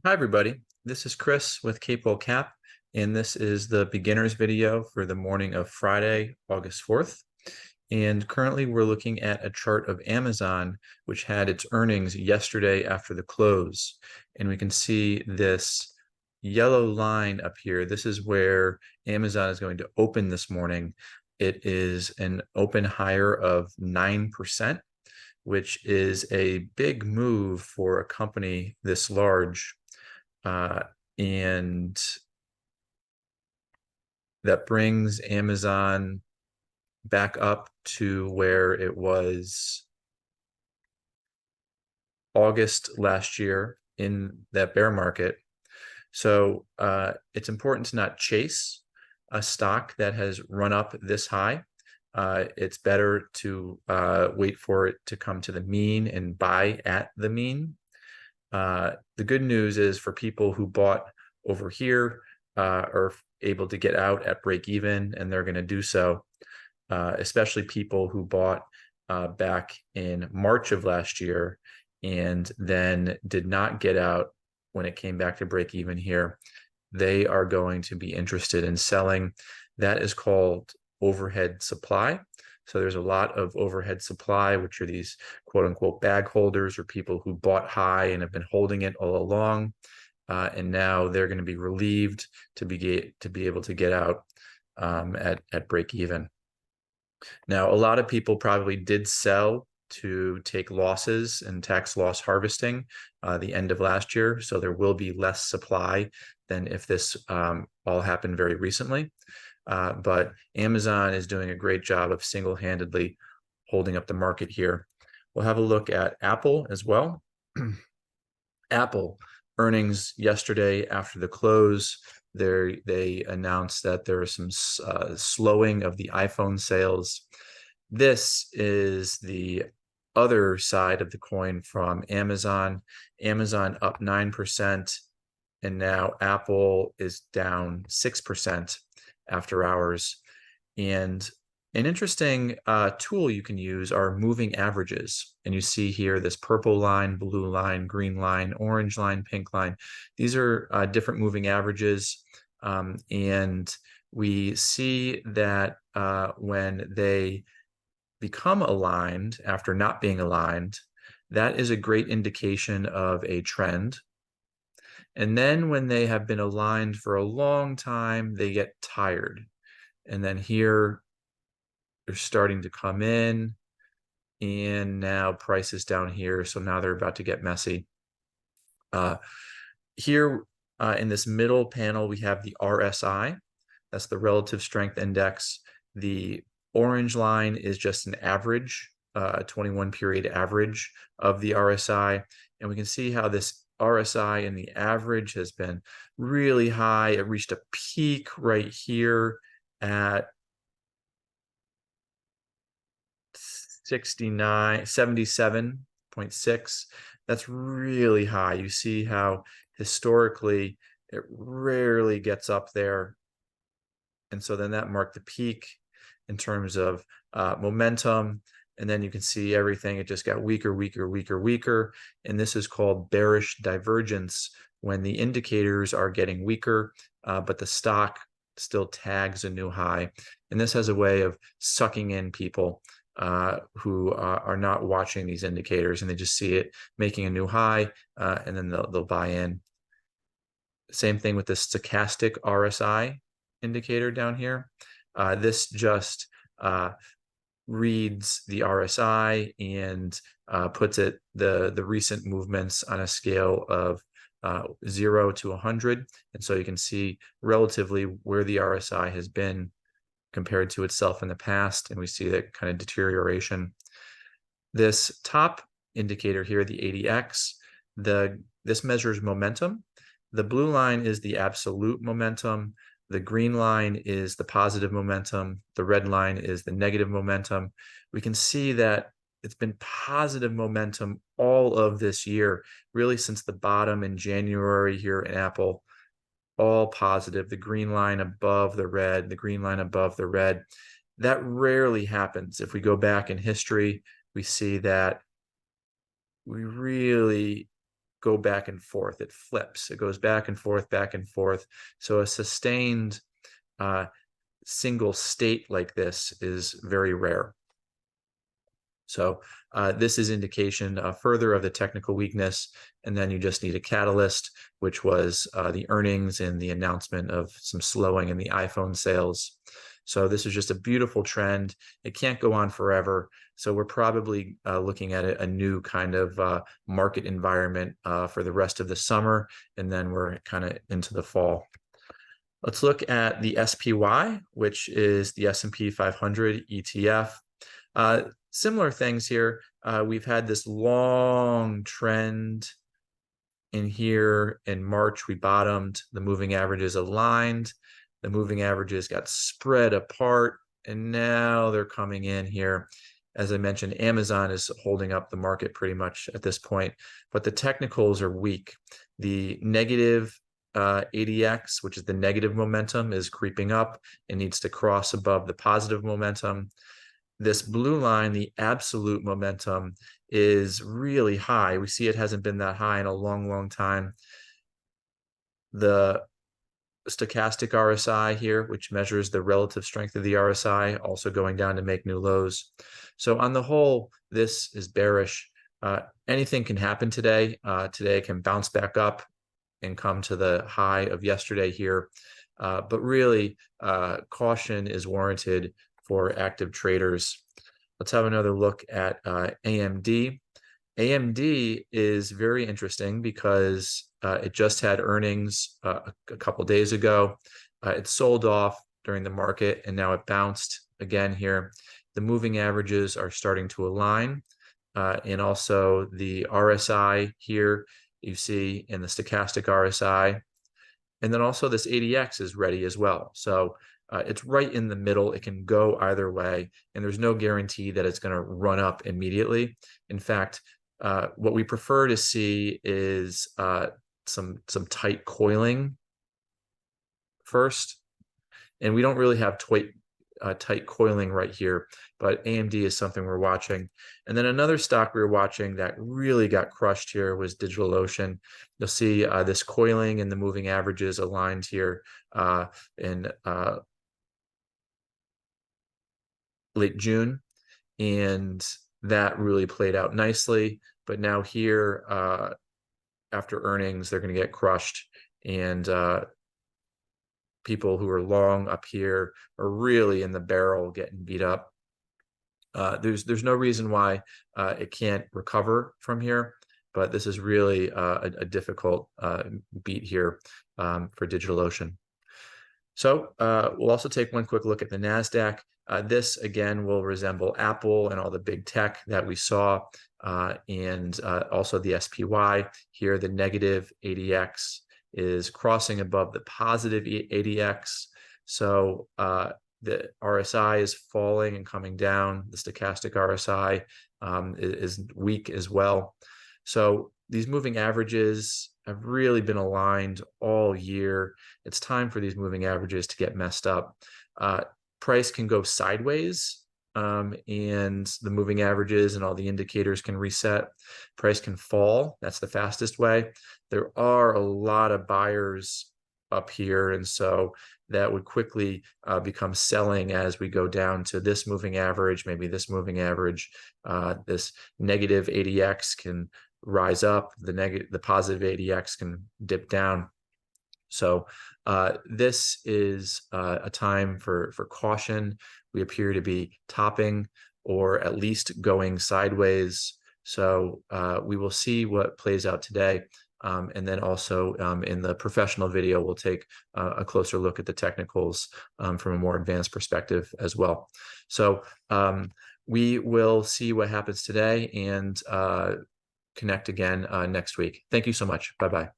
Hi everybody, this is Chris with Capewell Cap, and this is the beginner's video for the morning of Friday, August 4th. And currently we're looking at a chart of Amazon, which had its earnings yesterday after the close. And we can see this yellow line up here. This is where Amazon is going to open this morning. It is an open higher of 9%, which is a big move for a company this large. And that brings Amazon back up to where it was August last year in that bear market. So it's important to not chase a stock that has run up this high. It's better to wait for it to come to the mean and buy at the mean. The good news is for people who bought over here are able to get out at break even, and they're going to do so, especially people who bought back in March of last year and then did not get out when it came back to break even here. They are going to be interested in selling. That is called overhead supply. So there's a lot of overhead supply, which are these quote unquote bag holders or people who bought high and have been holding it all along. And now they're going to be relieved to be able to get out at break even. Now, a lot of people probably did sell to take losses and tax loss harvesting the end of last year. So there will be less supply than if this all happened very recently. But Amazon is doing a great job of single-handedly holding up the market here. We'll have a look at Apple as well. Apple earnings yesterday after the close. They announced that there is some slowing of the iPhone sales. This is the other side of the coin from Amazon. Amazon up 9%, and now Apple is down 6% after hours. And an interesting tool you can use are moving averages. And you see here this purple line, blue line, green line, orange line, pink line. These are different moving averages. And we see that when they become aligned after not being aligned, that is a great indication of a trend. And then when they have been aligned for a long time, they get tired. And then here they're starting to come in, and now prices down here. So now they're about to get messy. Here in this middle panel, we have the RSI. That's the relative strength index. The orange line is just an average, a 21 period average of the RSI. And we can see how this RSI and the average has been really high. It reached a peak right here at 77.6. That's really high. You see how historically it rarely gets up there. And so then that marked the peak in terms of momentum. And then you can see everything, it just got weaker, weaker, weaker, weaker. And this is called bearish divergence, when the indicators are getting weaker, but the stock still tags a new high. And this has a way of sucking in people who are not watching these indicators, and they just see it making a new high, and then they'll buy in. Same thing with the stochastic RSI indicator down here. This just reads the RSI and puts the recent movements on a scale of 0 to 100. And so you can see relatively where the RSI has been compared to itself in the past, and we see that kind of deterioration. This top indicator here, the ADX, this measures momentum. The blue line is the absolute momentum. The green line is the positive momentum. The red line is the negative momentum. We can see that it's been positive momentum all of this year, really since the bottom in January here in Apple, all positive. The green line above the red, the green line above the red. That rarely happens. If we go back in history, we see that we really go back and forth. It flips. It goes back and forth, back and forth. So a sustained single state like this is very rare. So this is indication further of the technical weakness. And then you just need a catalyst, which was the earnings and the announcement of some slowing in the iPhone sales. So this is just a beautiful trend. It can't go on forever. So we're probably looking at a new kind of market environment for the rest of the summer. And then we're kind of into the fall. Let's look at the SPY, which is the S&P 500 ETF. Similar things here. We've had this long trend in here. In March, we bottomed. The moving averages aligned. The moving averages got spread apart, and now they're coming in here. As I mentioned, Amazon is holding up the market pretty much at this point, but the technicals are weak. The negative ADX, which is the negative momentum, is creeping up. It needs to cross above the positive momentum. This blue line, the absolute momentum, is really high. We see it hasn't been that high in a long, long time. The stochastic RSI here, which measures the relative strength of the RSI, also going down to make new lows. So on the whole, this is bearish. Anything can happen today. Today can bounce back up and come to the high of yesterday here. But really, caution is warranted for active traders. Let's have another look at AMD. AMD is very interesting because it just had earnings a couple days ago. It sold off during the market, and now it bounced again here. The moving averages are starting to align, and also the RSI here you see in the stochastic RSI. And then also this ADX is ready as well. So it's right in the middle. It can go either way, and there's no guarantee that it's going to run up immediately. In fact, what we prefer to see is some tight coiling first, and we don't really have tight coiling right here, but AMD is something we're watching. And then another stock we were watching that really got crushed here was DigitalOcean. You'll see this coiling and the moving averages aligned here in late June, and that really played out nicely. But now here, after earnings, they're going to get crushed, and people who are long up here are really in the barrel getting beat up. There's no reason why it can't recover from here, but this is really a difficult beat here for DigitalOcean. So we'll also take one quick look at the NASDAQ. This, again, will resemble Apple and all the big tech that we saw, and also the SPY. Here, the negative ADX is crossing above the positive ADX. So the RSI is falling and coming down. The stochastic RSI is weak as well. So these moving averages have really been aligned all year. It's time for these moving averages to get messed up. Price can go sideways, and the moving averages and all the indicators can reset. Price can fall. That's the fastest way. There are a lot of buyers up here, and so that would quickly become selling as we go down to this moving average, maybe this moving average. This negative ADX can rise up, the positive ADX can dip down. So this is a time for caution. We appear to be topping or at least going sideways. So we will see what plays out today. And then also in the professional video, we'll take a closer look at the technicals from a more advanced perspective as well. So we will see what happens today and connect again next week. Thank you so much. Bye-bye.